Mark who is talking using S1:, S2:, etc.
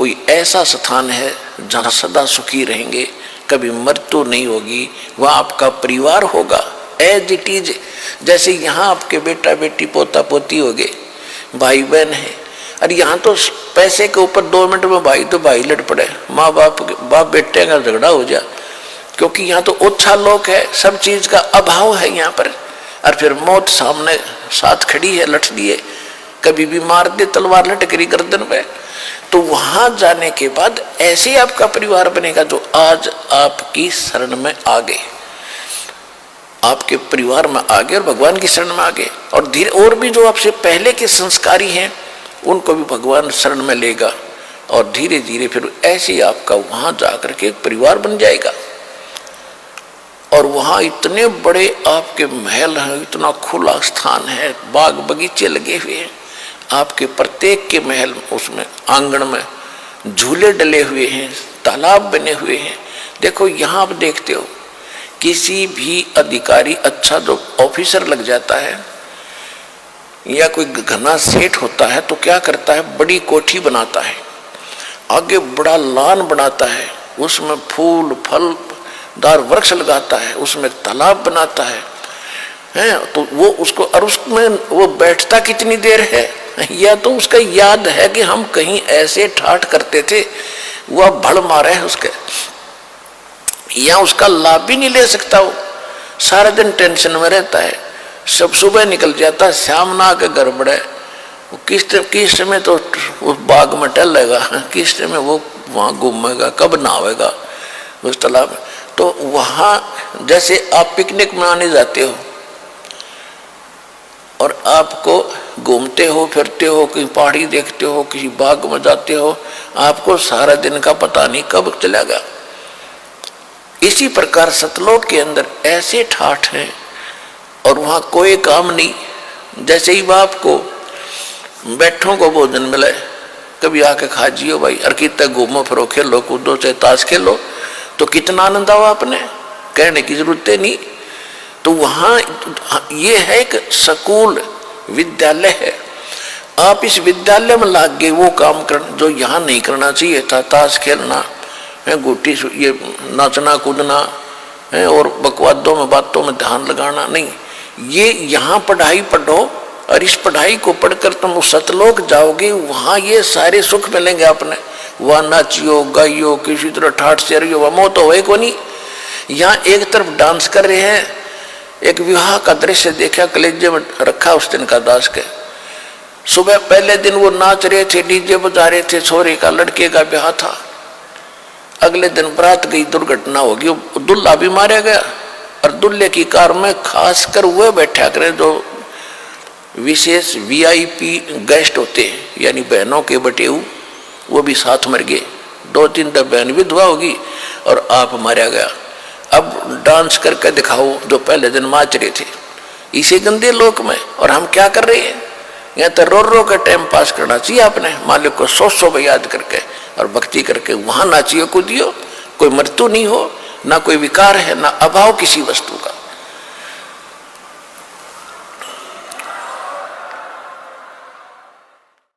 S1: कोई ऐसा स्थान है जहाँ सदा सुखी रहेंगे, कभी मृत्यु नहीं होगी, वह आपका परिवार होगा एज इट इज। जैसे यहाँ आपके बेटा बेटी पोता पोती हो गए, भाई बहन है, अरे यहाँ तो पैसे के ऊपर 2 मिनट में भाई तो भाई लड़ पड़े, माँ बाप बेटे का झगड़ा हो जाए, क्योंकि यहाँ तो ओछा लोग है, सब चीज का अभाव है यहाँ पर। और फिर मौत सामने साथ खड़ी है, लठ लिए, कभी भी मार दे तलवार लटकरी गर्दन पे। तो वहां जाने के बाद ऐसे आपका परिवार बनेगा जो आज आपकी शरण में आ गए, आपके परिवार में आ गए और भगवान की शरण में आ गए। और धीरे और भी जो आपसे पहले के संस्कारी हैं उनको भी भगवान शरण में लेगा, और धीरे धीरे फिर ऐसे ही आपका वहां जाकर के परिवार बन जाएगा। और वहां इतने बड़े आपके महल हैं, इतना खुला स्थान है, बाग बगीचे लगे हुए हैं, आपके प्रत्येक के महल उसमें आंगन में झूले डले हुए हैं, तालाब बने हुए हैं। देखो यहाँ आप देखते हो किसी भी अधिकारी अच्छा जो ऑफिसर लग जाता है या कोई घना सेठ होता है तो क्या करता है, बड़ी कोठी बनाता है, आगे बड़ा लान बनाता है, उसमें फूल फल दार वृक्ष लगाता है, उसमें तालाब बनाता है, तो वो उसको, और उसमें वो बैठता कितनी देर है, या तो उसका याद है कि हम कहीं ऐसे ठाठ करते थे, वह भड़ मारे है उसके, या उसका लाभ भी नहीं ले सकता, वो सारा दिन टेंशन में रहता है, सब सुबह निकल जाता है, शाम ना आके घर बढ़े, वो किस समय तो उस बाग में टहलेगा, किस समय वो वहाँ घूमेगा, कब नहावेगा उस तालाब में। तो वहाँ जैसे आप पिकनिक मनाने जाते हो और आपको घूमते हो फिरते हो, कहीं पहाड़ी देखते हो, किसी बाग में जाते हो, आपको सारा दिन का पता नहीं कब चलेगा। इसी प्रकार सतलोक के अंदर ऐसे ठाठ हैं और वहाँ कोई काम नहीं। जैसे ही बाप को बैठों को भोजन मिले, कभी आके खा जियो भाई, और कितना घूमो फिरो, खेलो कूदो, चाहे ताश खेलो, तो कितना आनंद आओ, आपने कहने की जरूरत नहीं। तो वहाँ ये है एक स्कूल विद्यालय है, आप इस विद्यालय में लाग गए वो काम करना जो यहाँ नहीं करना चाहिए था, ताश खेलना है, गोटी ये नाचना कूदना है, और बकवादों में बातों में ध्यान लगाना नहीं। ये यहाँ पढ़ाई पढ़ो, और इस पढ़ाई को पढ़कर तुम उस सतलोक जाओगे, वहाँ ये सारे सुख मिलेंगे आपने। वहाँ नाचियो गाइयो, किसी तरह ठाठ से रहियो, वह मोह तो होए को नहीं। यहाँ एक तरफ डांस कर रहे हैं, एक विवाह का दृश्य देखा, कलेजे में रखा उस दिन का दास के। सुबह पहले दिन वो नाच रहे थे, डीजे बजा रहे थे, छोरे का लड़के का ब्याह था। अगले दिन बारात गई, दुर्घटना होगी, दुल्हा भी मारा गया, और दुल्हे की कार में खासकर वह बैठा करें जो विशेष वीआईपी गेस्ट होते हैं, यानी बहनों के बटेऊ, वो भी साथ मर गए। 2-3 तो बहन विधवा होगी और आप मारा गया। अब डांस करके दिखाओ जो पहले दिन नाच रहे थे इसी गंदे लोक में, और हम क्या कर रहे हैं, यहाँ तो रो रो के टाइम पास करना चाहिए अपने मालिक को 100 याद करके और भक्ति करके। वहाँ नाचियो कूदियो, कोई मृत्यु नहीं हो, ना कोई विकार है, ना अभाव किसी वस्तु का।